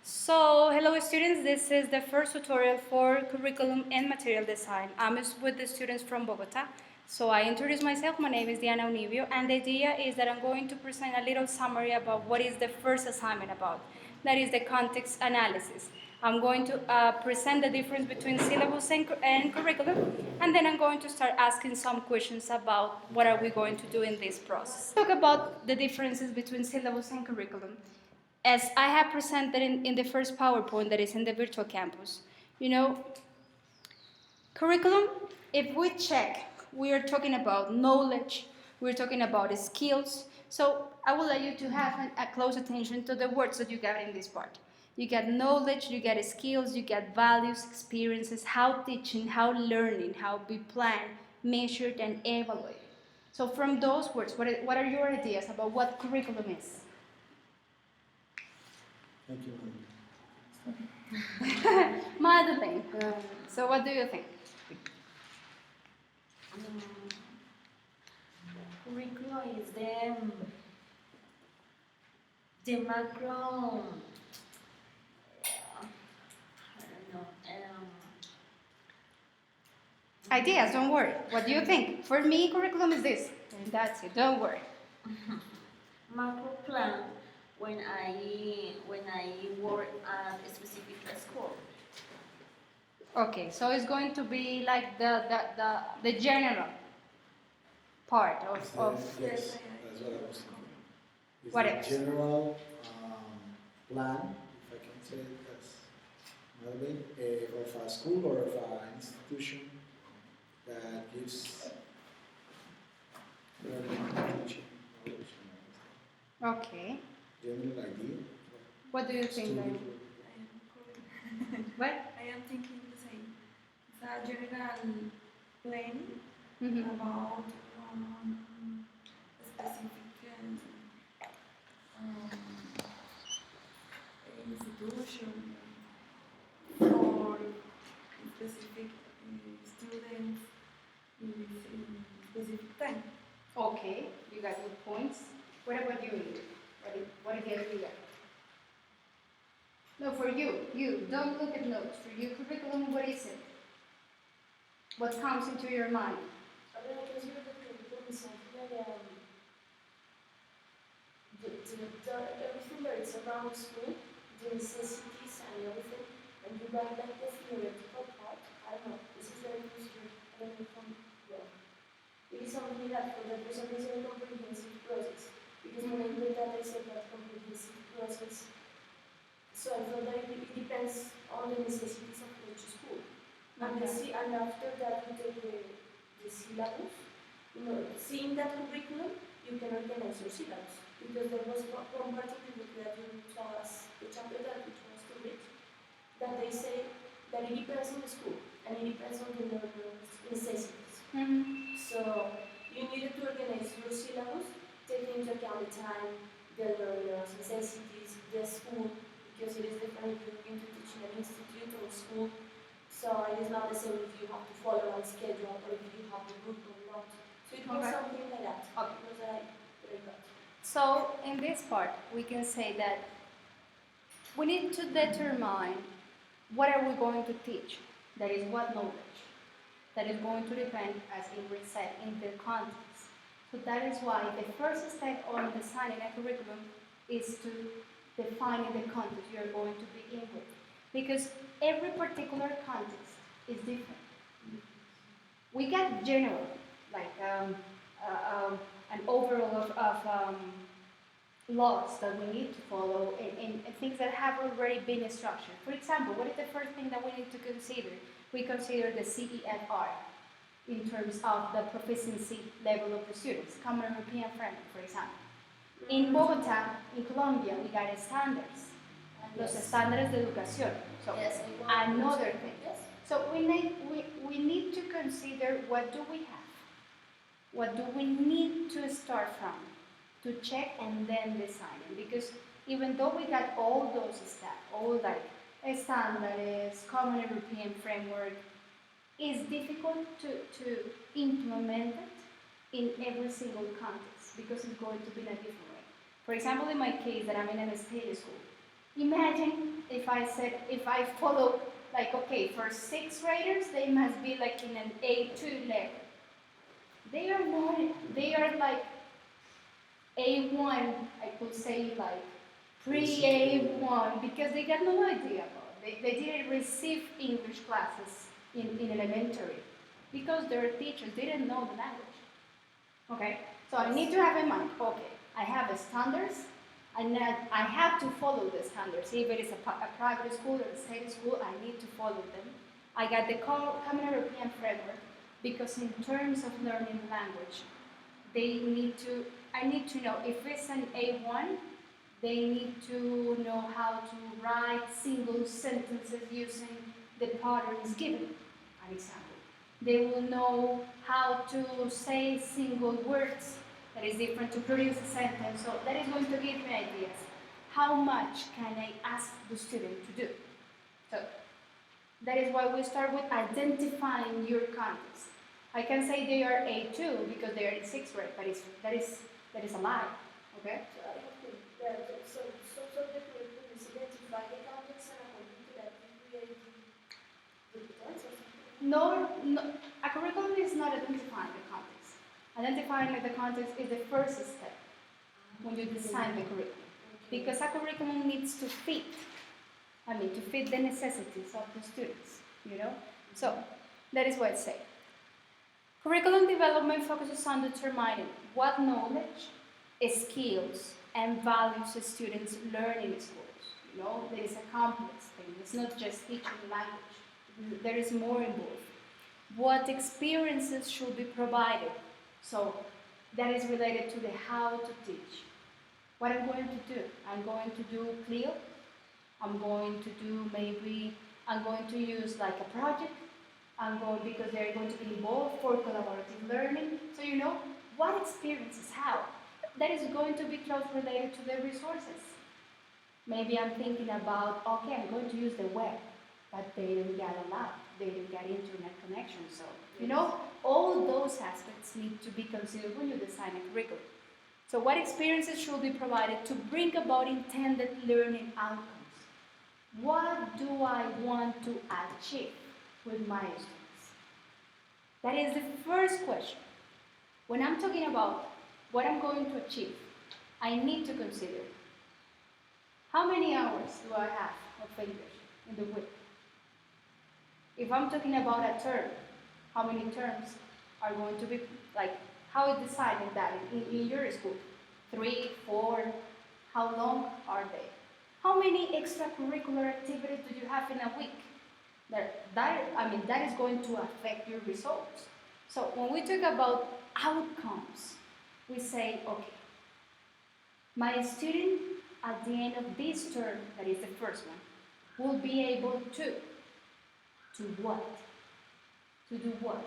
So, hello students, this is the first tutorial for curriculum and material design. I'm with the students from Bogota. So I introduce myself, my name is Diana Univio, and the idea is that I'm going to present a little summary about what is the first assignment about. That is the context analysis. I'm going to present the difference between syllabus and curriculum, and then I'm going to start asking some questions about what are we going to do in this process. Talk about the differences between syllabus and curriculum. As I have presented in the first PowerPoint that is in the virtual campus, you know, curriculum, if we check, we are talking about knowledge, we're talking about skills. So I would like you to have a close attention to the words that you got in this part. You get knowledge, you get skills, you get values, experiences, how teaching, how learning, how be planned, measured, and evaluated. So from those words, what are your ideas about what curriculum is? Thank you. Madeline. So what do you think? Curriculum is the macro. I don't know. Ideas, don't worry. What do you think? For me, curriculum is this. And that's it, don't worry. Macro plan when I work at a specific school. Okay, so it's going to be like the general part of Yes, that's what I was thinking. It's What the else? general plan, if I can say it, that's another way, of a school or of an institution that gives learning, teaching, knowledge, and Okay. general idea. What do you think, Mary? What? I am thinking the same. It's a general plan Mm-hmm. about a specific institution for specific students in specific time. Okay, you got good points. What about you? What again you got? No, for you. Don't look at notes. For you, curriculum, what is it? What comes into your mind? I mean, I consider that curriculum is something that everything that is around school, the necessities and everything, and you write like the theoretical part. I don't know, this is very useful. I don't know from yeah. It is something that for the person is a comprehensive process. Because when I read that I said that comprehensive process. So I feel that it depends on the necessities of each school. And, and after that we take the syllabus. Seeing that curriculum, you can organize your syllabus. Because there was one particular that you told us, the chapter that we chose to read, that they say that it depends on the school and it depends on the learner's necessities. Mm-hmm. So you needed to organize your syllabus, taking into account the time, the learner's necessities, the school, because it is different if you're going to teach in an institute or school. So it is not the same if you have to follow one schedule or if you have the group or not. So it was something like that. Okay. It was what I got. So in this part, we can say that we need to determine what are we going to teach. That is what knowledge. That is going to depend, as Ingrid said, in the context. So that is why the first step on designing a curriculum is to define the context you are going to be in with. Because every particular context is different. We get general, like an overall of laws that we need to follow and things that have already been structured. For example, what is the first thing that we need to consider? We consider the CEFR in terms of the proficiency level of the students, Common European Framework, for example. In Bogota, in Colombia, we got standards, los estándares de educación. So Yes, another thing. Yes. So we need to consider what do we have, what do we need to start from, to check and then design it. Because even though we got all those stuff, all like standards, Common European Framework, it's difficult to implement it in every single context because it's going to be in a different way. For example, in my case that I'm in a state school, imagine if I said, if I follow, like, okay, for sixth graders, they must be like in an A2 level. They are not, they are like A1, I could say like pre-A1, because they got no idea about it. They didn't receive English classes in elementary because their teachers didn't know the language. Okay, so I need to have in mind, okay, I have the standards, and I have to follow the standards. If it is a private school or a state school, I need to follow them. I got the Common European Framework because in terms of learning language, I need to know if it's an A1, they need to know how to write single sentences using the patterns given, an example. They will know how to say single words that is different to produce a sentence. So that is going to give me ideas. How much can I ask the student to do? So that is why we start with identifying your context. I can say they are A2 because they are in sixth grade, but that is a lie. Okay? So I have to, so the curriculum is identify the context and according to that we create the plans or something. No, a curriculum is not identifying the context. Identifying the context is the first step when you design the curriculum. Because a curriculum needs to fit, to fit the necessities of the students, you know? So, that is what I say. Curriculum development focuses on determining what knowledge, skills, and values the students learn in schools. You know, there is a complex thing. It's not just teaching language. There is more involved. What experiences should be provided? So that is related to the how to teach. What I'm going to do? I'm going to do clear. I'm going to use like a project. Because they're going to be involved for collaborative learning. So you know, what experiences, how? That is going to be close related to the resources. Maybe I'm thinking about, okay, I'm going to use the web, but they didn't get a lab, they didn't get internet connection. So, you know, all those aspects need to be considered when you design a curriculum. So what experiences should be provided to bring about intended learning outcomes? What do I want to achieve with my students? That is the first question. When I'm talking about what I'm going to achieve, I need to consider how many hours do I have of English in the week? If I'm talking about a term, how many terms are going to be, like, how is decided that in your school? 3, 4, how long are they? How many extracurricular activities do you have in a week? That is going to affect your results. So when we talk about outcomes, we say, okay, my student at the end of this term, that is the first one, will be able to what? To do what?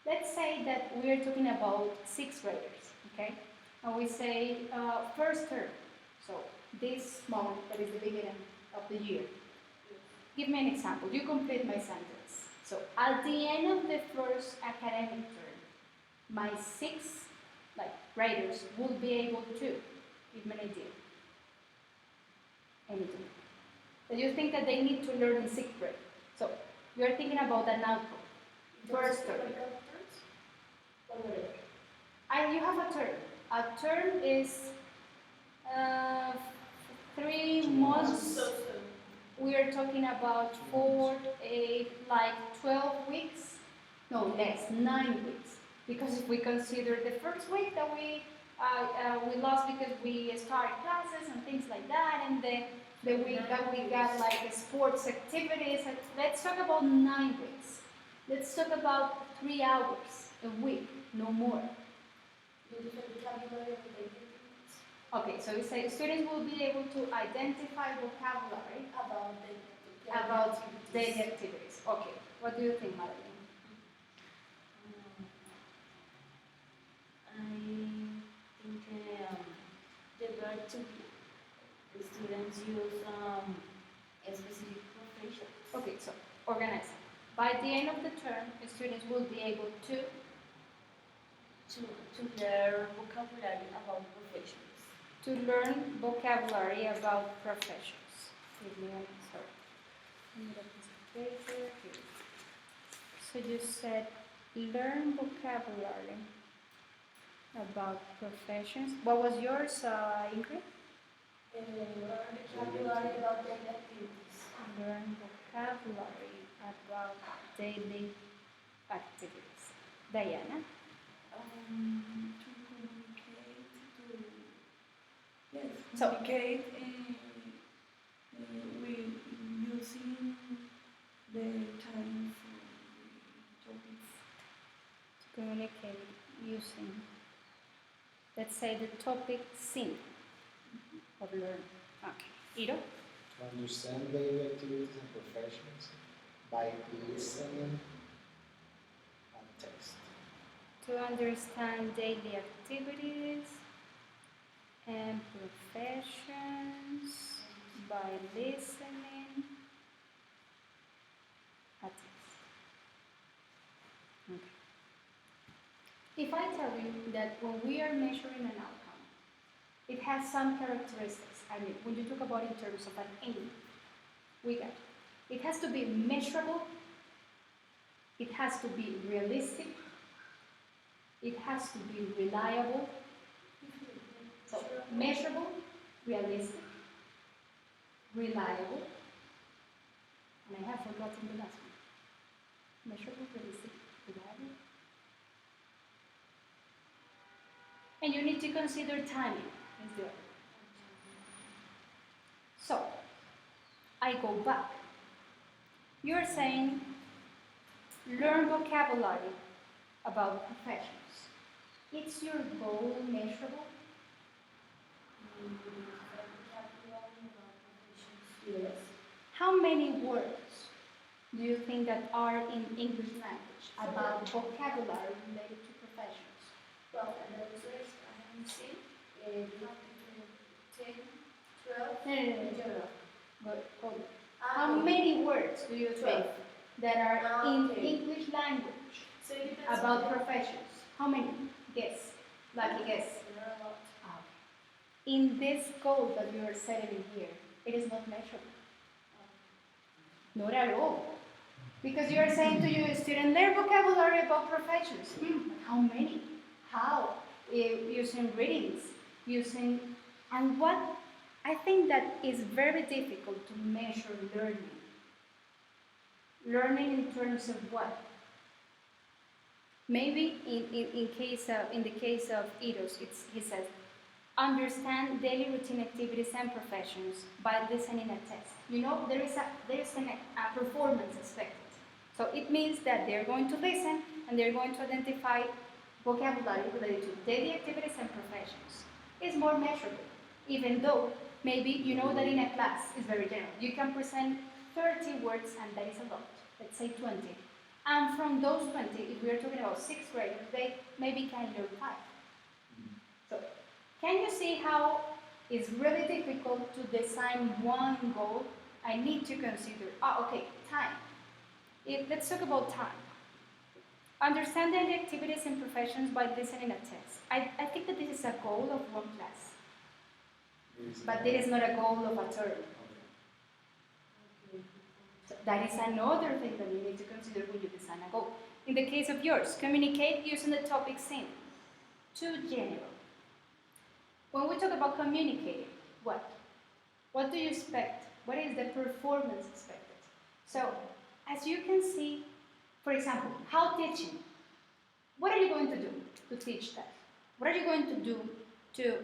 Let's say that we are talking about sixth graders, okay? And we say first term, so this moment that is the beginning of the year. Give me an example. You complete my sentence. So at the end of the first academic term, my sixth graders will be able to give me an idea. Anything. So you think that they need to learn in sixth grade. So we are thinking about an outcome. First term. You have a term. A term is 3 months. We are talking about 4, 8, 12 weeks. No, less, 9 weeks. Because if we consider the first week that we lost because we started classes and things like that, and then the week that we got sports activities, let's talk about 9 weeks. Let's talk about 3 hours a week, no more. Okay, so we say students will be able to identify vocabulary about daily activities. Okay, what do you think, Madeline? I think the verb to the students use a specific profession. Okay, so organize it. By the end of the term, the students will be able to learn vocabulary about professions. learn vocabulary about professions. Give me an So you said learn vocabulary about professions. What was yours, Ingrid? Learn vocabulary about daily activities. Learn vocabulary about daily activities. Diana? To communicate, to yes, So- communicate with using the time for the topics. To communicate using, let's say, the topic seen or learn. Okay. Iro? To understand daily activities and professions by listening and text. To understand daily activities and professions by listening at text. Okay. If I tell you that when we are measuring an outcome, it has some characteristics. I mean, when you talk about in terms of an aim, we got it has to be measurable, it has to be realistic, it has to be reliable. So, measurable, realistic, reliable, and I have forgotten the last one. Measurable, realistic, reliable. And you need to consider timing as the other. So, I go back. You're saying learn vocabulary about professions. Is your goal measurable? Yes. How many words do you think that are in English language about vocabulary related to professions? Well, and the research I haven't seen, we have between 10, 12, No, no, no, in no. general. But hold on. How many words do you think that are in Okay. English language So it depends about on professions? How many? Guess. Lucky guess. There are a lot. In this goal that you are setting here, it is not measurable. Not at all. Because you are saying to your student, learn vocabulary about professions. How many? How? Using readings, using, and what I think that is very difficult to measure learning. Learning in terms of what? Maybe in the case of Eros, he says, understand daily routine activities and professions by listening a test. You know, there is a performance expected. So it means that they're going to listen and they're going to identify vocabulary related to daily activities and professions. It's more measurable, even though maybe you know that in a class it's very general. You can present 30 words and that is a lot. Let's say 20. And from those 20, if we are talking about 6th graders, they maybe can learn 5. So, can you see how it's really difficult to design one goal? I need to consider, okay, time. Let's talk about time. Understanding the activities and professions by listening a test. I think that this is a goal of one class, but this is not a goal of a term. So that is another thing that you need to consider when you design a goal. In the case of yours, communicate using the topic seen. Too general. When we talk about communicating, what? What do you expect? What is the performance expected? So, as you can see, for example, how teaching. What are you going to do to teach that? What are you going to do to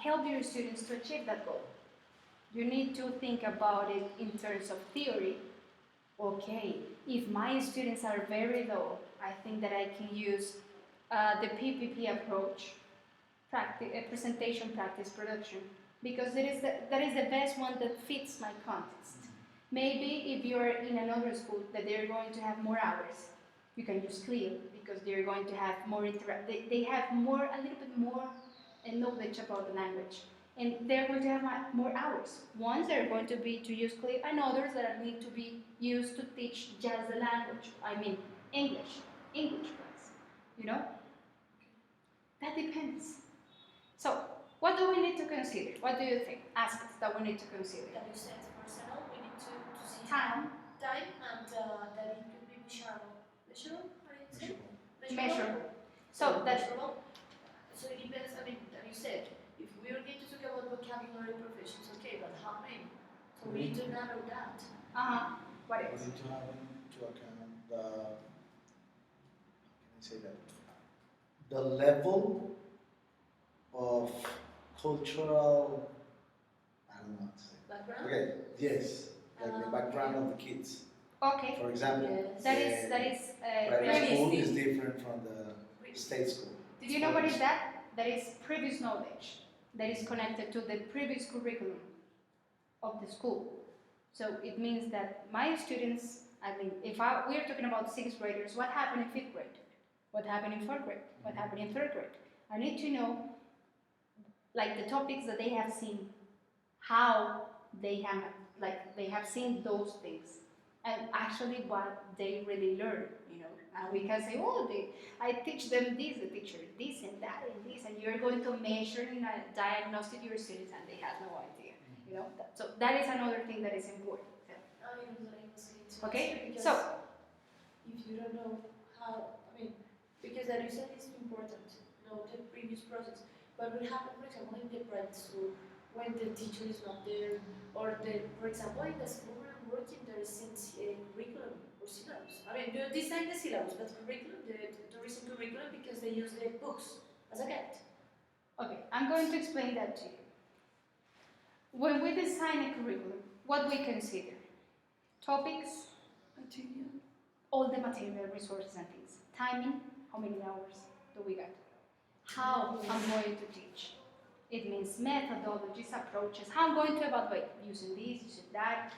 help your students to achieve that goal? You need to think about it in terms of theory. Okay, if my students are very low, I think that I can use the PPP approach, presentation, practice, production, because that is the best one that fits my context. Maybe if you're in another school that they're going to have more hours, you can use Clear because they're going to have more they have a little bit more knowledge about the language. And they're going to have more hours. Ones that are going to be to use Clear, and others that need to be used to teach just the language. I mean, English class. You know? That depends. So, what do we need to consider? What do you think? Aspects that we need to consider. That you said personal, we need to see Time. time and Measurable. So that's measurable. So it depends. I mean, as you said, if we are going to talk about vocabulary professions, okay, but how many? So we need to narrow that. what We is? need to have into account the, how can I say that? The level of cultural, I don't know how to say. Background. Okay, yes, like the background of the kids. Okay. For example, Yes. That is private previous. school is different from the state school. Do you know what is that? That is previous knowledge that is connected to the previous curriculum of the school. So it means that my students, I mean, we are talking about sixth graders, what happened in fifth grade? What happened in fourth grade? What happened in third grade? I need to know, like, the topics that they have seen, how they have seen those things, and actually what they really learn, you know. And we can say, oh, I teach them this, the teacher this and that and this, and you're going to measure and diagnostic your students, and they have no idea, you know. So that is another thing that is important. I mean, what I was going to Okay, answer, because so if you don't know how, I mean, because that you said is important, know the previous process. But what happens, for example, in the private school, when the teacher is not there, or for example, in the school where I'm working, there isn't a curriculum or syllabus. I mean, they design the syllabus, but curriculum, there isn't curriculum because they use the books as a guide. okay, I'm going to explain that to you. When we design a curriculum, what we consider? Topics, Material. all the material resources and things. Timing, how many hours do we got? How I'm going to teach. It means methodologies, approaches, how I'm going to evaluate, using this, using that.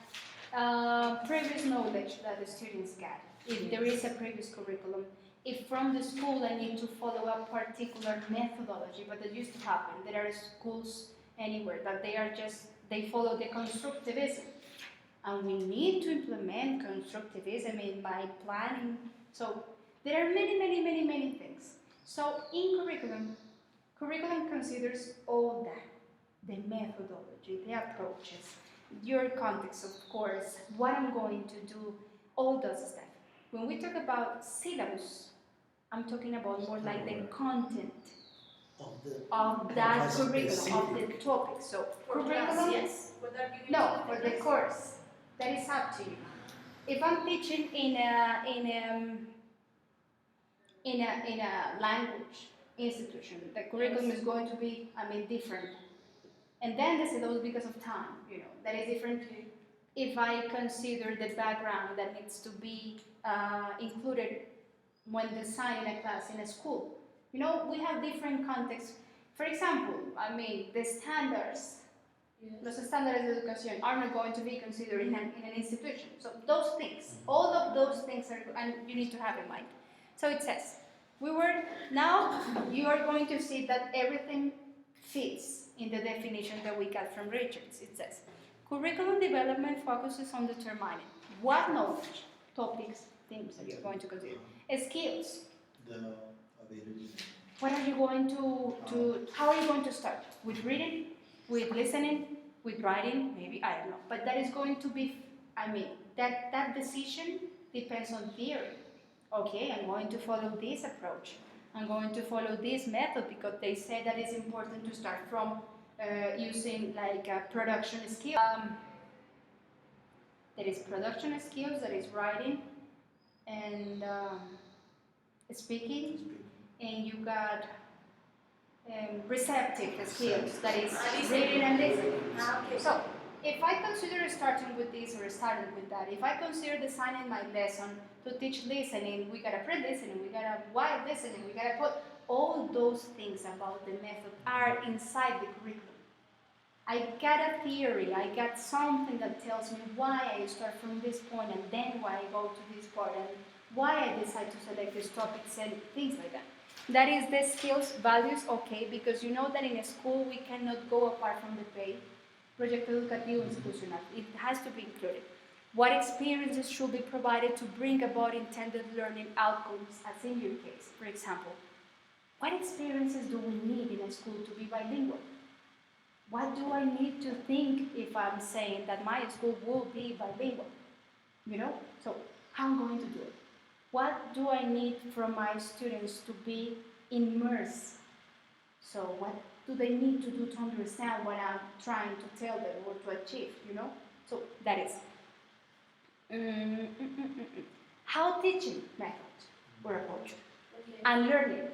Previous knowledge that the students get, if there is a previous curriculum. If from the school I need to follow a particular methodology, but that used to happen. There are schools anywhere that they follow the constructivism. And we need to implement constructivism in my planning. So there are many things. So in curriculum considers all that, the methodology, the approaches, your context, of course, what I'm going to do, all those stuff. When we talk about syllabus, I'm talking about more like the content of that curriculum, of the topic. So For curriculum, class, yes. What are you no, going to for do the class? course. That is up to you. If I'm teaching in a language institution, the curriculum is going to be, different. And then the syllabus, because of time, you know, that is different. If I consider the background that needs to be included when designing a class in a school, you know, we have different contexts. For example, the standards, los estándares de educación are not going to be considered in an institution. So those things, all of those things are, and you need to have in mind. So it says, now you are going to see that everything fits in the definition that we got from Richards. It says, curriculum development focuses on determining what knowledge, topics, themes that you're going to consider, skills. The ability. What are you going to how are you going to start? With reading, with listening, with writing, maybe, I don't know. But that is going to be, that decision depends on theory. Okay, I'm going to follow this approach. I'm going to follow this method because they say that it's important to start from using like production skills. There is production skills, there is writing and speaking, and you got receptive skills, that is reading and listening. Okay. So, if I consider starting with this or starting with that, if I consider designing my lesson to teach listening, we gotta print listening, we gotta wide listening, we gotta put all those things about the method are inside the curriculum. I got a theory, I got something that tells me why I start from this point and then why I go to this part and why I decide to select this topic and things like that. That is the skills, values, okay, because you know that in a school we cannot go apart from the pay. Proyecto educativo institucional, it has to be included. What experiences should be provided to bring about intended learning outcomes, as in your case, for example. What experiences do we need in a school to be bilingual? What do I need to think if I'm saying that my school will be bilingual? You know? So, how am I going to do it? What do I need from my students to be immersed? So what do they need to do to understand what I'm trying to tell them or to achieve, you know? So that is. How teaching method or approach Okay. and learning,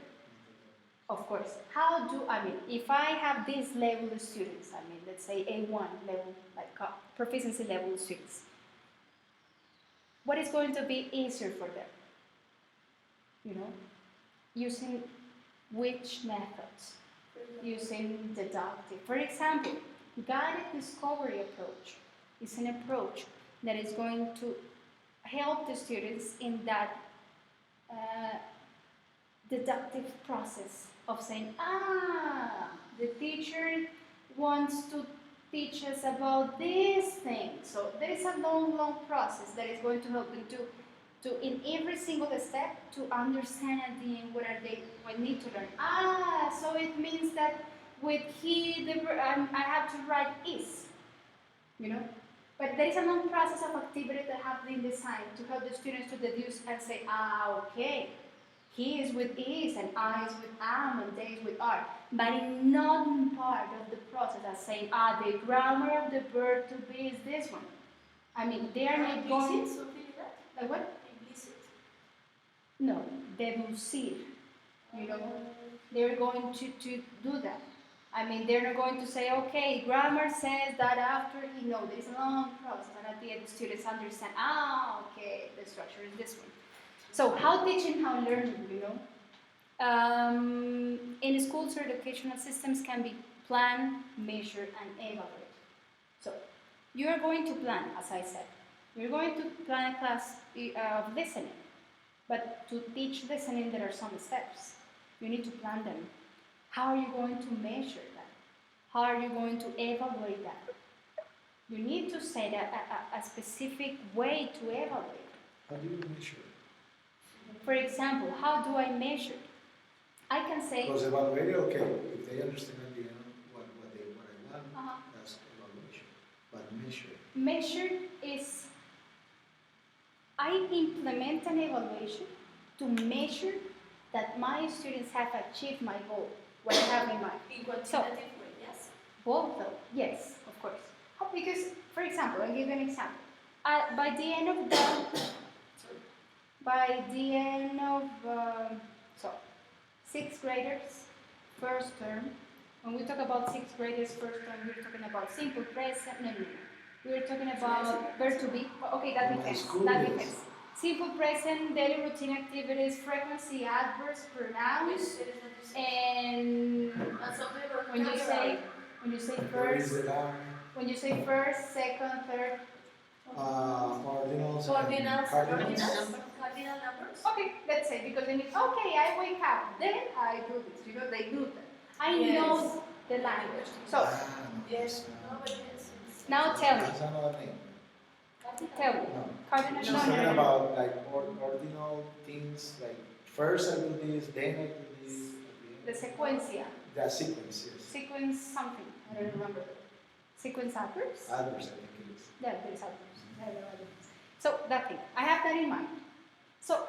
of course. How do, I mean, if I have this level of students, I mean, let's say A1 level, like proficiency level students, what is going to be easier for them? You know, using which methods? Using deductive. For example, guided discovery approach is an approach that is going to help the students in that uh, deductive process of saying, the teacher wants to teach us about this thing. So there is a long, long process that is going to help them to in every single step to understand at the end what need to learn. So it means that with he, I have to write is, you know. But there is a long process of activity that have been designed to help the students to deduce and say, okay, he is with is and I is with am and they is with are. But in not part of the process as saying, the grammar of the verb to be is this one. I mean, they are not going. Implicit, something like that? Like what? Implicit. No, deducir. You know, they're going to do that. I mean, they're not going to say, okay, grammar says that after he, no, there's a long process, and at the end, the students understand, okay, the structure is this one. So, how teaching, how learning, you know? In schools, or educational systems can be plan, measure, and evaluate. So, you are going to plan, as I said. You're going to plan a class of listening. But to teach listening, there are some steps. You need to plan them. How are you going to measure that? How are you going to evaluate that? You need to set a specific way to evaluate. How do you measure? For example, how do I measure? I can say. Because evaluate, okay, if they understand at the end what I want, that's evaluation. But measure. Measure is I implement an evaluation to measure that my students have achieved my goal, what I have in mind. In quantitative way, yes? Both though, yes, of course. Because, for example, I'll give you an example. By the end of so, sixth graders, first term. When we talk about sixth graders first term, we're talking about simple present. No. We're talking about verb to be. Okay, that depends. That depends. Simple present, daily routine activities, frequency, adverbs, pronouns, and when you say first, second, third. Cardinals. Cardinal numbers? Okay, let's say because they mean I wake up, then I do this. You know, they do that. I Yes. know the language. So Yes. No, but yes. now tell me. That's another name. Tell me. No. Cardinal She's talking about like ordinal things, like first I do this, then I do this. The sequencia. The sequence, yes. Sequence something. I don't remember. Sequence adverbs? Adverbs, I think it is. Yeah, there's adverbs. I don't know what it is. So that thing. I have that in mind. So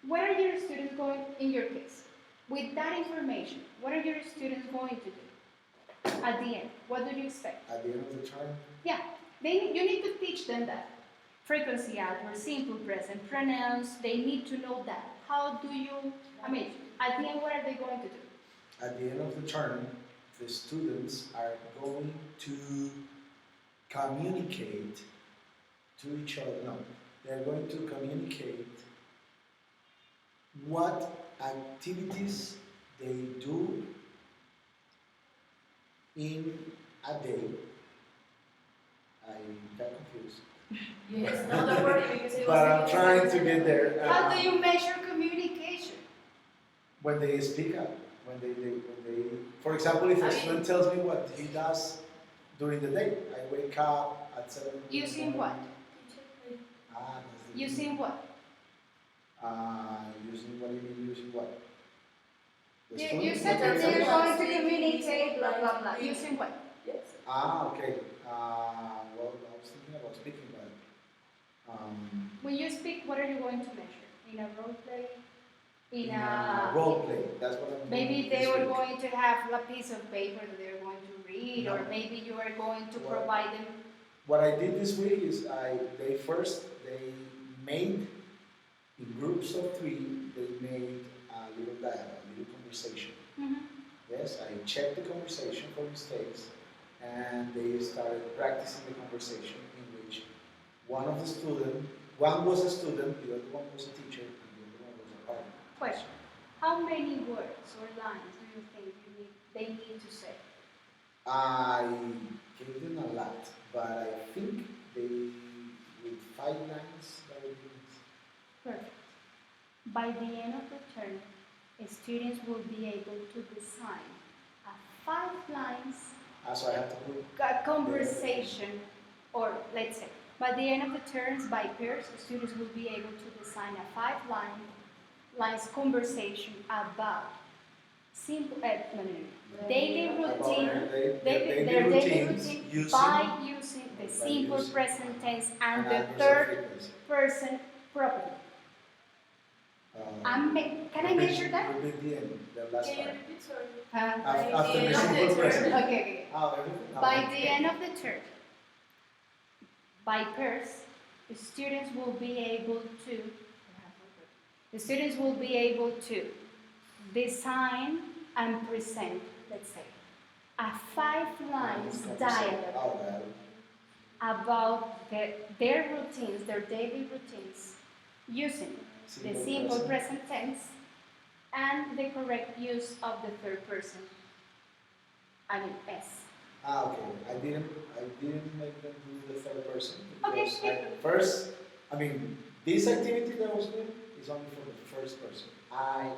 what are your students going, in your case, with that information, what are your students going to do at the end? What do you expect? At the end of the term, Yeah, you need to teach them that. Frequency adverb, simple present, pronouns, they need to know that. How do you, at the end, what are they going to do? at the end of the term, the students are going to communicate to each other. No, they're going to communicate what activities they do in a day. I got confused. Yes, no, don't worry because it was. But I'm trying to get there. How do you measure communication? When they speak up, when they, for example, if a student tells me what he does during the day, I wake up at 7. Using what? That's the Using what? Using what do you mean? Using what? The You student? said that they're going to communicate, blah, blah, blah. Using what? Yes. Okay. Well, I was thinking about speaking, but When you speak, what are you going to measure in a role play, in role play. That's what I'm doing maybe they this were week. going to have a piece of paper that they're going to read, or No. maybe you are going to Well, provide them. What I did this week is they made in groups of three. They made a little dialogue, a little conversation. Mhm. Yes, I checked the conversation for mistakes, and they started practicing the conversation in which one was a student, the other one was a teacher, and the other one was a partner. Question: how many words or lines do you think they need to say? I gave them a lot, but I think with 5 lines, that would be Perfect. By the end of the term, students will be able to design a 5 lines so I have to put conversation, or let's say, by the end of the terms, by pairs, students will be able to design a 5 lines conversation about simple, daily about routine, their daily routines using by using the simple using present tense and an the adverb third frequency. person property. Can I measure that? Repeat the end, the last Can you part. repeat, sorry? After the end of simple the present. term. Okay. Everything? By the end of the term, by pairs, the students will be able to design and present, let's say, a 5 lines dialogue about their routines, their daily routines, using the simple present tense and the correct use of the third person. I mean, S. Okay. I didn't make them do the third person Okay. because this activity that I was doing is only for the first person. I.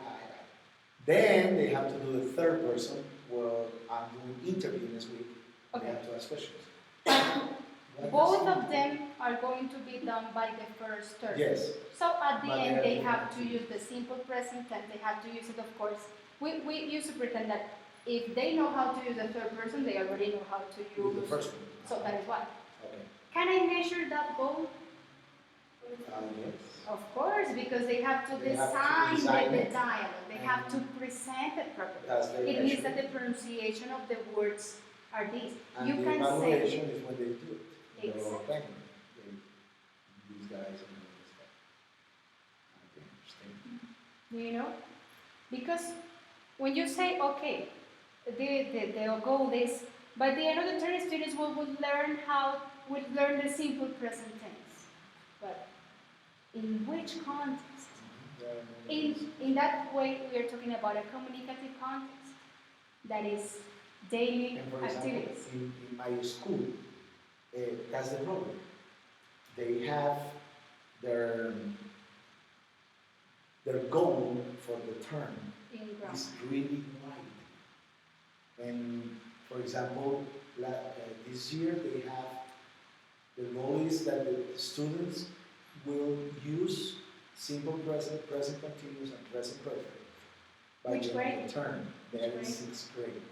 Then they have to do the third person. Well, I'm doing interview this week. Okay. They have to ask questions. Both of them are going to be done by the first term. Yes. So at the But end, they they have have to use the simple present tense. They have to use it, of course. We used to pretend that if they know how to use the third person, they already know how to use The first one. So that is why. Okay. Can I measure that goal? Yes. Of course, because they have to They have to design design the it. dialogue. They have to And present it properly. That's their It means that measurement. the pronunciation of the words are these. And You the can evaluation say, is when they do it. They're all Exactly. playing. These guys and all this stuff. Okay, interesting. you know, because when you say, okay, the goal is, by the end of the term, students will learn the simple present tense. But in which context? In that way, we are talking about a communicative context that is daily And for example, activities. in my school, that's the problem. They have their goal for the term In grammar. is really wide. And for example, this year they have the goal is that the students will use simple present continuous, and present perfect by Which the end grade? of the term. Which That grade? is 6th grade.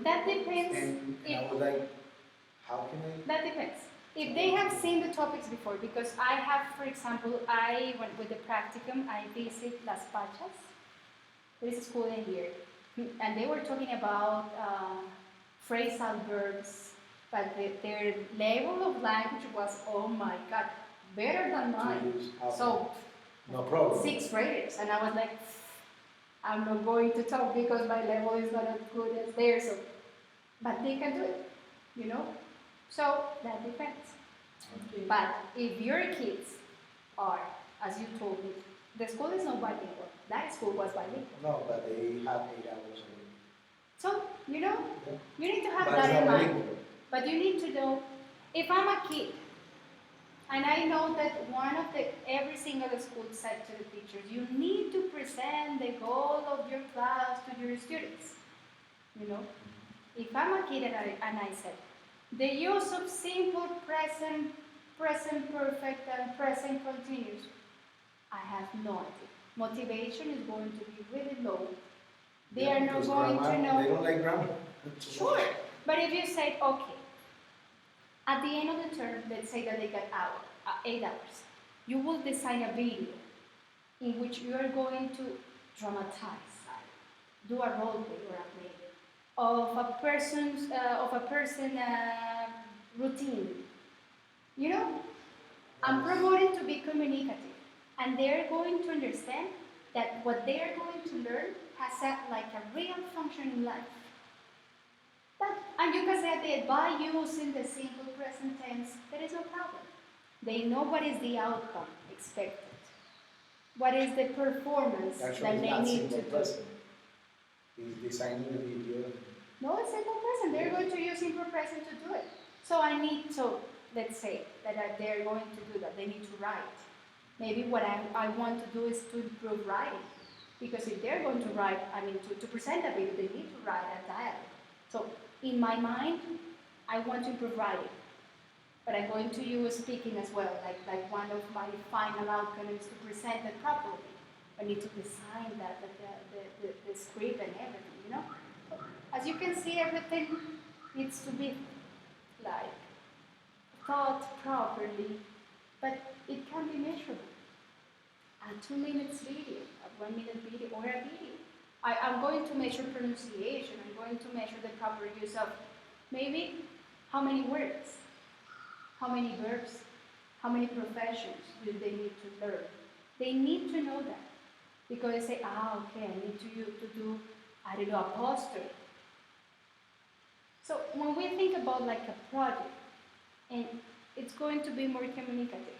That depends. And I was like, how can I? That depends. If they have seen the topics before, because I have, for example, I went with the practicum, I visit Las Pachas. There is a school in here. And they were talking about phrasal verbs, but their level of language was, oh my God, better than mine. So, no problem. 6th graders. And I was like, I'm not going to talk because my level is not as good as theirs. So, but they can do it, you know? So that depends. Okay. But if your kids are, as you told me, the school is not bilingual. That school was bilingual. No, but they have 8 hours a week. So, you know, Yeah. you need to have But that it's in not mind. bilingual. But you need to know, if I'm a kid, and I know that every single school said to the teachers, you need to present the goal of your class to your students. You know, if I'm a kid and I said, the use of simple present perfect, and present continuous, I have no idea. Motivation is going to be really low. They Yeah, are not because going to grammar, know. They don't like grammar. Sure, but if you say, okay, at the end of the term, let's say that they get 8 hours. you will design a video in which you are going to dramatize, do a role play or a play of a person routine. You know, I'm promoting to be communicative, and they're going to understand that what they are going to learn has a real function in life. And you can say that by using the simple present tense, there is no problem. They know what is the outcome expected. What is the performance Actually, that it's they not need simple to do? present. He's designing a video. No, it's simple present. They're going to use simple present to do it. So let's say that they're going to do that. They need to write. Maybe what I want to do is to improve writing. Because if they're going to write, to present a video, they need to write a dialogue. So in my mind, I want to improve writing. But I'm going to use speaking as well. Like one of my final outcomes is to present it properly. I need to design the script and everything, you know? As you can see, everything needs to be like thought properly, but it can be measurable. A 2 minutes video, a 1 minute video, or a video. I'm going to measure pronunciation. I'm going to measure the proper use of maybe how many words, how many verbs, how many professions do they need to learn. They need to know that. Because they say, okay, I need to do, I don't know, a poster. So when we think about like a project, and it's going to be more communicative,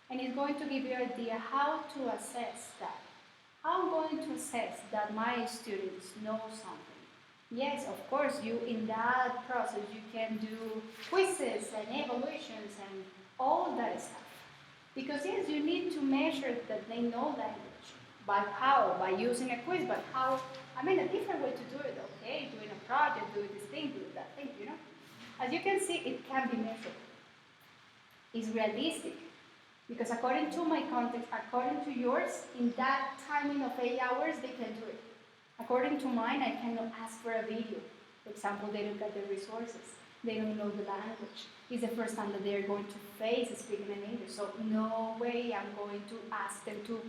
and it's going to give you an idea how to assess that. How I'm going to assess that my students know something. Yes, of course, you in that process you can do quizzes and evaluations and all that stuff. Because yes, you need to measure that they know language. By how? By using a quiz, but how? A different way to do it, okay? Doing a project, doing this thing, doing that thing, you know? As you can see, it can be measured. It's realistic. Because according to my context, according to yours, in that timing of 8 hours, they can do it. According to mine, I cannot ask for a video. For example, they don't get the resources. They don't know the language. It's the first time that they're going to face speaking in English. So no way I'm going to ask them to,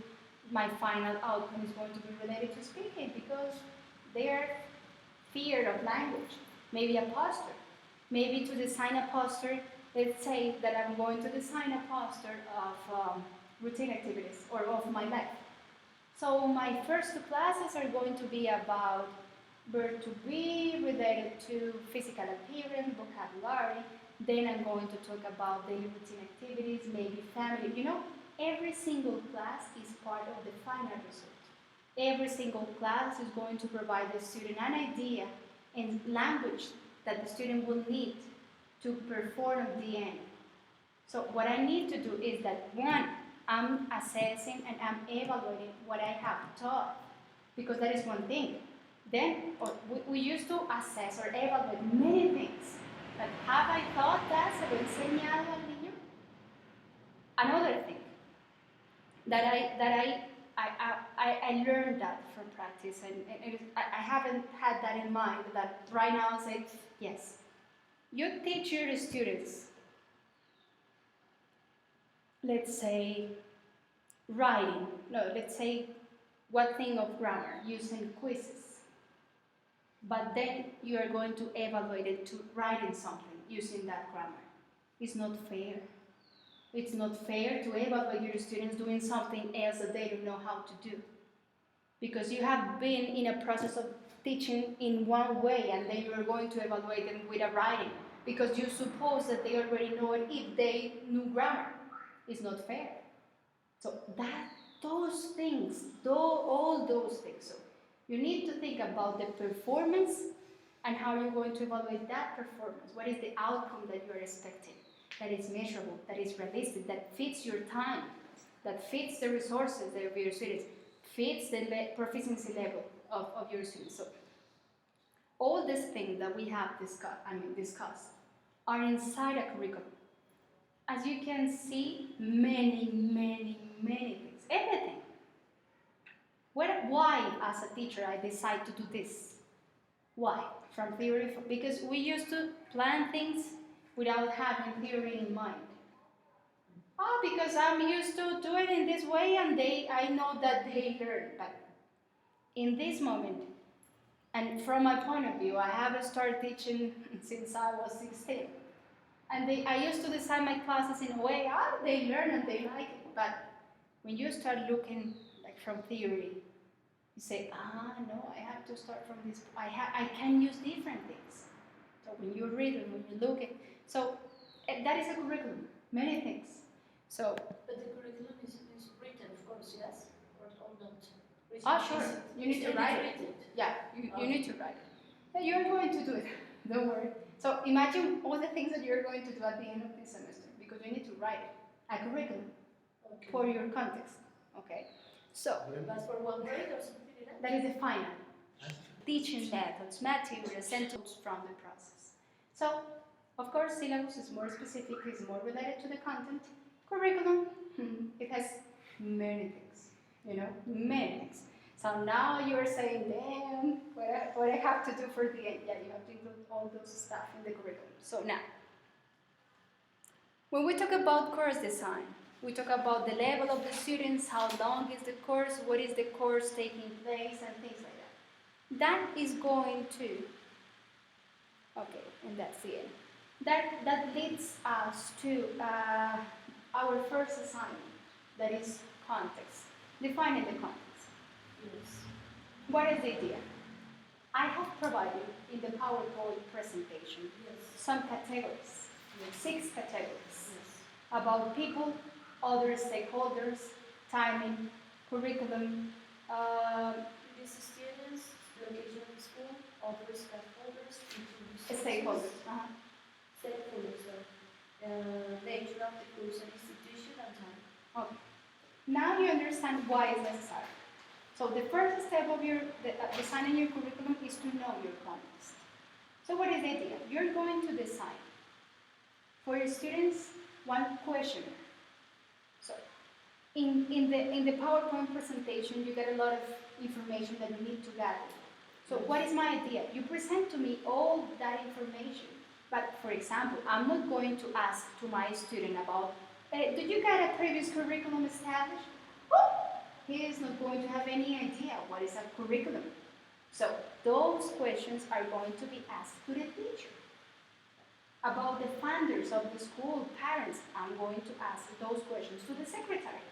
my final outcome is going to be related to speaking because they're fear of language. Maybe a poster. Maybe to design a poster, let's say that I'm going to design a poster of routine activities or of my life. So my first 2 classes are going to be about verb to be related to physical appearance, vocabulary. Then I'm going to talk about daily routine activities, maybe family. You know, every single class is part of the final result. Every single class is going to provide the student an idea and language that the student will need to perform at the end. So what I need to do is that one, I'm assessing and I'm evaluating what I have taught, because that is one thing. Then we used to assess or evaluate many things. Like, have I taught that? ¿Se lo he enseñado al niño? Another thing that I learned that from practice, and I haven't had that in mind. That right now I say yes. You teach your students, let's say, writing. No, let's say what thing of grammar using quizzes. But then you are going to evaluate it to writing something using that grammar. It's not fair. It's not fair to evaluate your students doing something else that they don't know how to do. Because you have been in a process of teaching in one way and then you are going to evaluate them with a writing. Because you suppose that they already know it if they knew grammar. It's not fair. So those things, all those things. So you need to think about the performance and how you're going to evaluate that performance. What is the outcome that you're expecting? That is measurable, that is realistic, that fits your time, that fits the resources of your students, fits the proficiency level of your students. So all these things that we have discussed are inside a curriculum. As you can see, many things, everything. Why, as a teacher, I decide to do this? Why? From theory, because we used to plan things without having theory in mind. Oh, because I'm used to do it in this way and I know that they learn. But in this moment, and from my point of view, I haven't started teaching since I was 16. And I used to design my classes in a way, they learn and they like it. But when you start looking like from theory, you say, no, I have to start from this. I can use different things. So when you read and when you look at, so that is a curriculum, many things. So, But the curriculum is written, of course, yes? Or not? sure, you need to write it. Yeah, you need to write it. Yeah, you're going to do it, don't worry. So imagine all the things that you're going to do at the end of this semester, because you need to write a curriculum Okay. for your context, okay? So, But for one grade or something like that? that is the final. Teaching methods, materials, and tools from the process. So, of course, syllabus is more specific, is more related to the content. Curriculum, it has many things, many things. So now you're saying, damn, what I have to do for the end? Yeah, you have to include all those stuff in the curriculum. So now, when we talk about course design, we talk about the level of the students, how long is the course, what is the course taking place, and things like that. That is going to, okay, and that's the end. That leads us to our first assignment, that is context, defining the context. Yes. What is the idea? I have provided in the PowerPoint presentation Yes. some categories, 6 categories, Yes. about people, other stakeholders, timing, curriculum, These students, the location of the school, other stakeholders, stakeholders. stakeholders, nature of the course and institution and time. Okay. Now you understand why it's necessary. So the first step of designing your curriculum is to know your context. So what is the idea? You're going to design for your students one questionnaire. So in the PowerPoint presentation, you get a lot of information that you need to gather. So what is my idea? You present to me all that information. But for example, I'm not going to ask to my student about, did you get a previous curriculum established? He is not going to have any idea what is a curriculum. So those questions are going to be asked to the teacher. About the funders of the school, parents, I'm going to ask those questions to the secretary.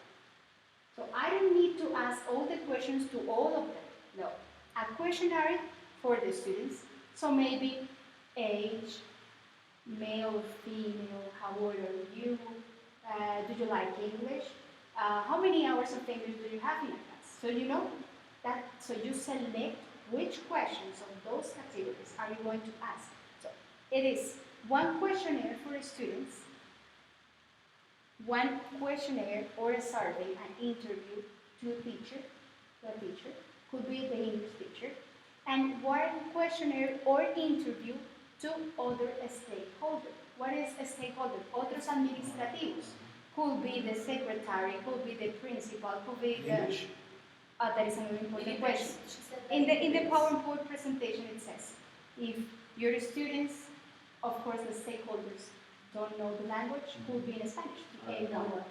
So I don't need to ask all the questions to all of them. No, a questionnaire for the students. So maybe age, male or female, how old are you, do you like English, how many hours of English do you have in a class? So you know that, so you select which questions of those categories are you going to ask. So it is one questionnaire for students, one questionnaire or a survey, an interview to a teacher, could be the English teacher, and one questionnaire or interview to other stakeholders. What is a stakeholder? Otros administrativos. Could be the secretary, could be the principal, could be the... English. That is an important question. She said that In the PowerPoint presentation it says, if your students, of course the stakeholders, don't know the language, could be in Spanish, A1.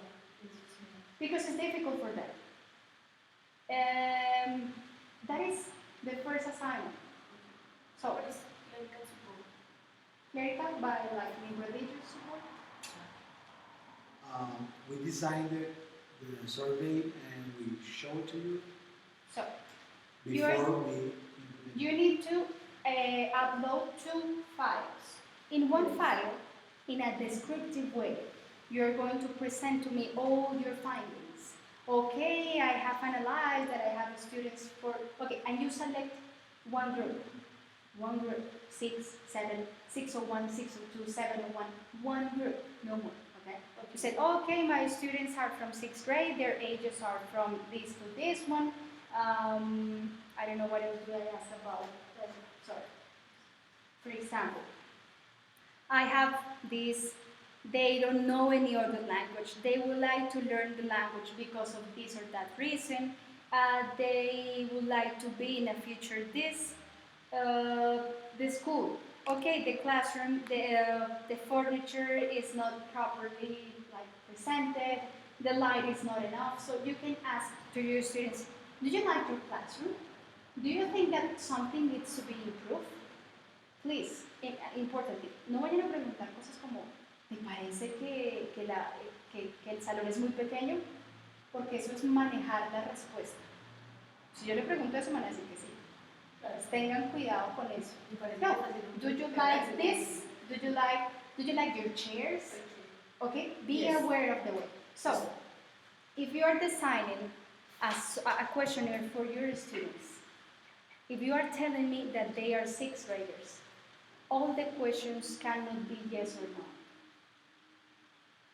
Because it's difficult for them. That is the first assignment. So, What is medical support? clerical by like religious support. We designed the survey and we show it to you So, before we you need to upload 2 files. In one file, in a descriptive way, you're going to present to me all your findings. Okay, I have analyzed that I have students for, okay, and you select one group, 6, 7, 601, 602, 701, one group, no more, okay? You said, okay, my students are from 6th grade, their ages are from this to this one. I don't know what else do I ask about, sorry. For example, I have this, they don't know any other language. They would like to learn the language because of this or that reason. They would like to be in the future this school. okay, the classroom, the furniture is not properly like presented, the light is not enough. So you can ask to your students, do you like your classroom? Do you think that something needs to be improved? Please, importantly, no vayan a preguntar cosas como, ¿te parece que el salón es muy pequeño? Porque eso es manejar la respuesta. Si yo le pregunto eso, me van a decir que sí. Entonces, tengan cuidado con eso. No, do you like this? Do you like your chairs? Okay, be Yes. aware of the way. So, if you are designing a questionnaire for your students, if you are telling me that they are sixth graders, all the questions cannot be yes or no.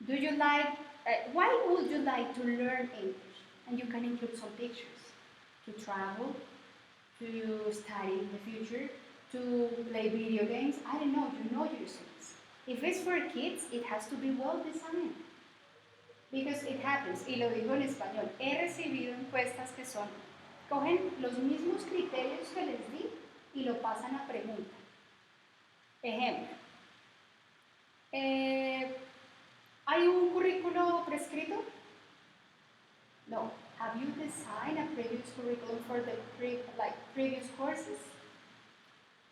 Do you like, why would you like to learn English? And you can include some pictures. To travel, to study in the future, to play video games. I don't know, you know your students. If it's for kids, it has to be well designed. Because it happens, y lo digo en español, he recibido encuestas que son, cogen los mismos criterios que les di y lo pasan a pregunta. Ejemplo, ¿hay un currículo prescrito? No. Have you designed a previous curriculum for the previous courses?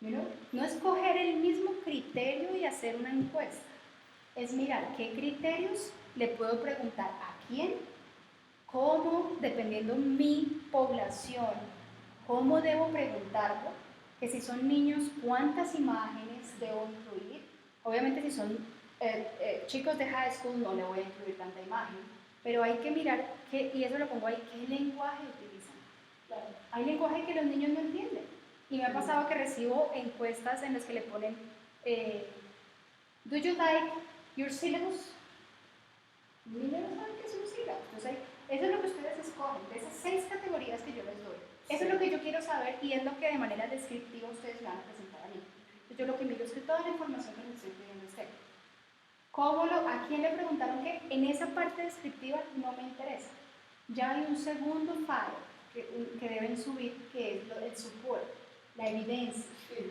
You know? No es coger el mismo criterio y hacer una encuesta. Es mirar qué criterios le puedo preguntar a quién, cómo, dependiendo mi población, cómo debo preguntarlo, que si son niños, cuántas imágenes debo incluir. Obviamente si son chicos de high school no le voy a incluir tanta imagen, pero hay que mirar, y eso lo pongo ahí, qué lenguaje utilizan. Claro. Hay lenguaje que los niños no entienden. Y me ha pasado que recibo encuestas en las que le ponen, ¿do you like your syllabus? Los niños no saben qué es un syllabus. Entonces, eso es lo que ustedes escogen, de esas 6 categorías que yo les doy. Eso es lo que yo quiero saber y es lo que de manera descriptiva ustedes me van a presentar a mí. Entonces, yo lo que miro es que toda la información que les estoy pidiendo esté. ¿A quién le preguntaron qué? En esa parte descriptiva no me interesa. Ya hay un segundo file que deben subir, que es el support, la evidencia.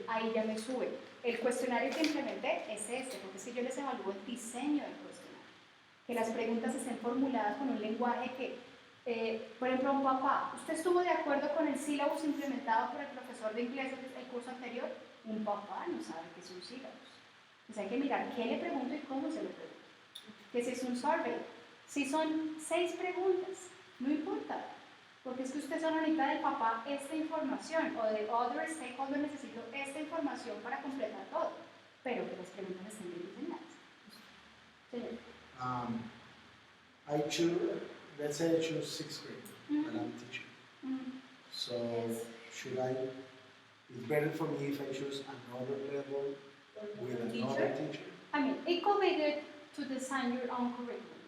Ahí ya me sube. El cuestionario que implementé es este, porque si yo les evalúo el diseño del cuestionario, que las preguntas estén formuladas con un lenguaje que, por ejemplo, un papá, ¿usted estuvo de acuerdo con el sílabus implementado por el profesor de inglés del curso anterior? Un papá no sabe qué es un sílabus. Entonces hay que mirar qué le pregunto y cómo se lo pregunto. Que si es un survey, si son 6 preguntas, no importa, porque es que usted solo necesita del papá esta información, o de other stakeholder necesito esta información para completar todo, pero que las preguntas estén bien diseñadas. Señor. I choose, let's say I choose 6th grade, and I'm teaching. So should I, it's better for me if I choose another level with another teacher? I mean, it could be good to design your own curriculum.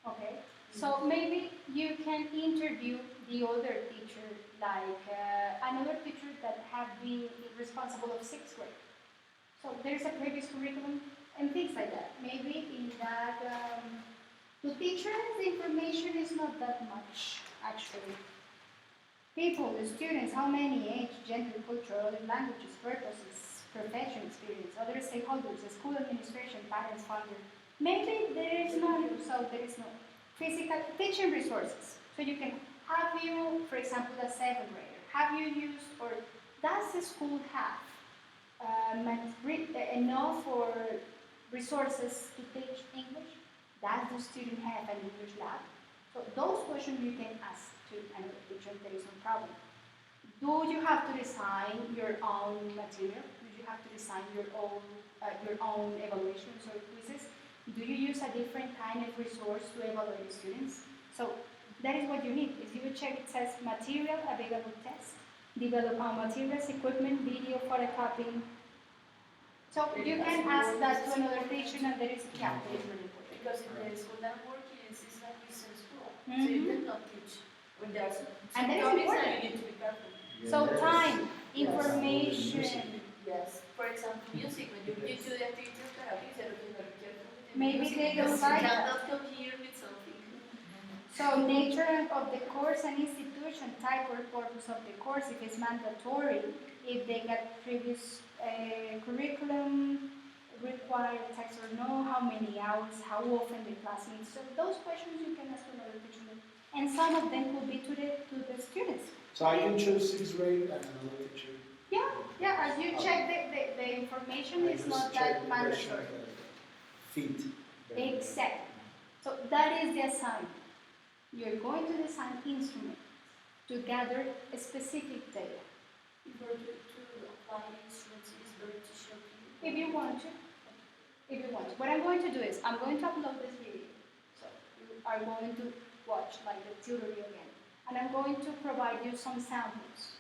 Okay? So maybe you can interview the other teacher, like another teacher that have been responsible of 6th grade. So there's a previous curriculum and things like that. Maybe in that, the teacher's information is not that much, actually. People, the students, how many, age, gender, culture, other languages, purposes, profession, experience, other stakeholders, the school administration, parents, funders. Maybe there is no, so there is no physical teaching resources. So you can, have you, for example, a 7th grader, have you used, or does the school have enough for resources to teach English? Does the student have an English lab? So those questions you can ask to another teacher, there is no problem. Do you have to design your own material? Do you have to design your own evaluations or quizzes? Do you use a different kind of resource to evaluate the students? So that is what you need. If you check, it says material available test, develop materials, equipment, video, photocopying. So you can ask that to another teacher, and there is a calculator. Because in the school that I'm working is like Christian school. So you cannot teach when there's And that is topics important. that you need to be careful. So time, Yes. information, Yes. For example, music. When you do the activity of therapy, you have to be very careful with the Maybe music they because don't like you cannot come here with something. so nature of the course and institute introduction, type or purpose of the course, if it's mandatory, if they got previous curriculum, required text or no, how many hours, how often the class meets. So those questions you can ask another teacher. And some of them will be to the students. So I can choose 6th grade and another teacher. Yeah, as you check the information, I it's just not check that the mandatory. questions that fit. Exactly. So that is the assignment. You're going to design instruments to gather a specific data. In order to apply instruments, it is better to show people. If you want to. If you want to. What I'm going to do is, I'm going to upload this video. So you are going to watch like the tutoring again. And I'm going to provide you some samples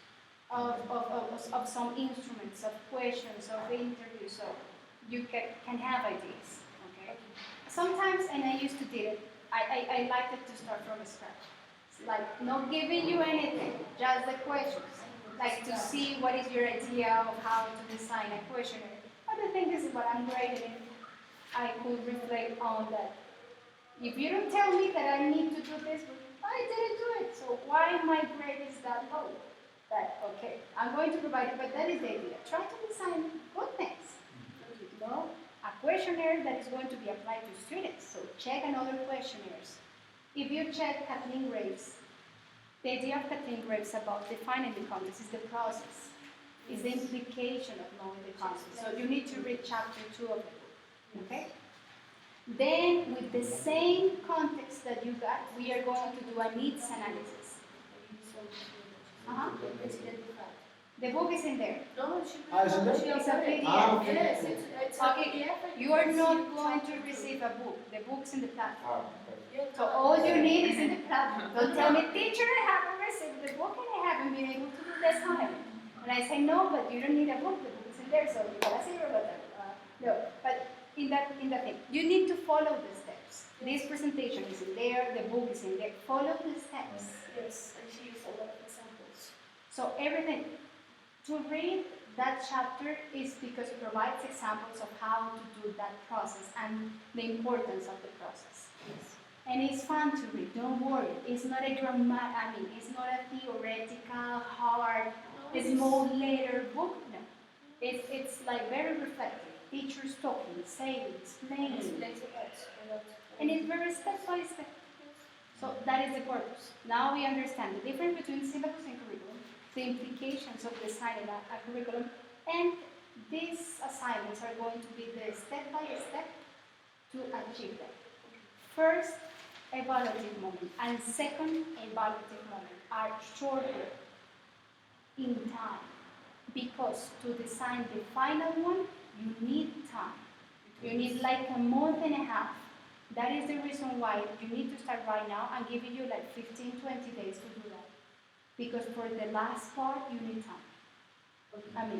of some instruments, of questions, of interviews, so you can have ideas. Okay? Sometimes, and I used to do it, I like it to start from scratch. It's like not giving you anything, just the questions. Like to see what is your idea of how to design a questionnaire. But the thing is, what I'm grading, I could reflect on that. If you don't tell me that I need to do this, I didn't do it. So why my grade is that low? That okay, I'm going to provide it, but that is the idea. Try to design good things. You know, a questionnaire that is going to be applied to students. So check another questionnaires. If you check Kathleen Graves, the idea of Kathleen Graves about defining the context is the process, is the implication of knowing the context. So you need to read chapter 2 of the book. Okay? Then, with the same context that you got, we are going to do a needs analysis. The book is in there. No, Is it there? It's a PDF. Okay. Yes, it's Okay, you are not going to receive a book. The book's in the platform. So all you need is in the platform. Don't tell me, teacher, I haven't received the book and I haven't been able to do the assignment. And I say, no, but you don't need a book. The book is in there, so you gotta see about that. No, but in that thing, you need to follow the steps. This presentation is in there, the book is in there. Follow the steps. Yes, and she used a lot of examples. So everything. To read that chapter is because it provides examples of how to do that process and the importance of the process. Yes. And it's fun to read, don't worry. It's not a it's not a theoretical, hard, small letter book. No. It's like very reflective. Teachers talking, saying, explaining. And it's very step by step. So that is the purpose. Now we understand the difference between syllabus and curriculum, the implications of designing a curriculum, and these assignments are going to be the step by step to achieve that. First, evaluative moment, and second, evaluative moment are shorter in time, because to design the final one, you need time. You need like a month and a half. That is the reason why you need to start right now and giving you like 15, 20 days to do that. Because for the last part, you need time.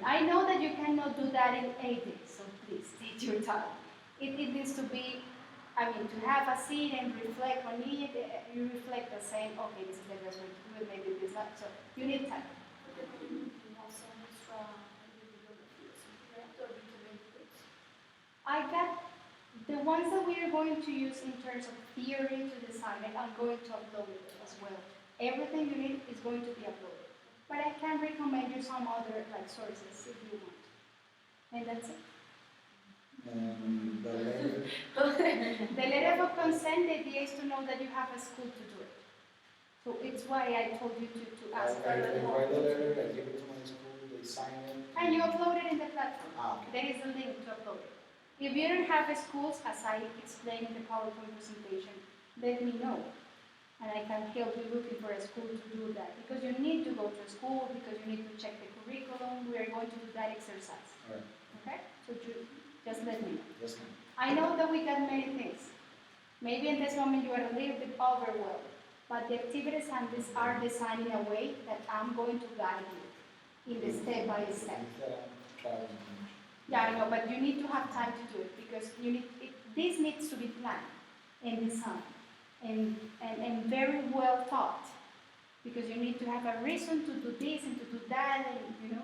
I know that you cannot do that in 8 days, so please take your time. It needs to be, to have a seat and reflect on it. You reflect the same, okay, this is the best way to do it, maybe this not. So you need time. I got the ones that we are going to use in terms of theory to design it. I'm going to upload it as well. Everything you need is going to be uploaded. But I can recommend you some other sources if you want. And that's it. The letter. The letter of consent, the idea is to know that you have a school to do it. So it's why I told you to ask for I the write the letter, I give it to my school, they sign it. And you upload it in the platform. Okay. There is a link to upload it. If you don't have a schools, as I explained in the PowerPoint presentation, let me know. And I can help you looking for a school to do that. Because you need to go to school, because you need to check the curriculum. We are going to do that exercise. All right. Okay? So just let me know. Yes, ma'am. I know that we got many things. Maybe in this moment you are a little bit overwhelmed. But the activities and this are designed in a way that I'm going to guide you in the step by step. Yeah, I know, but you need to have time to do it because this needs to be planned and designed and very well thought, because you need to have a reason to do this and to do that, and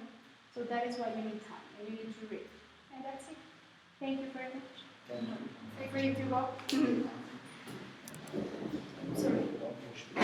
so that is why you need time and you need to read. And that's it. Thank you very much. Thank you. Feel free to go. Sorry. Don't push me.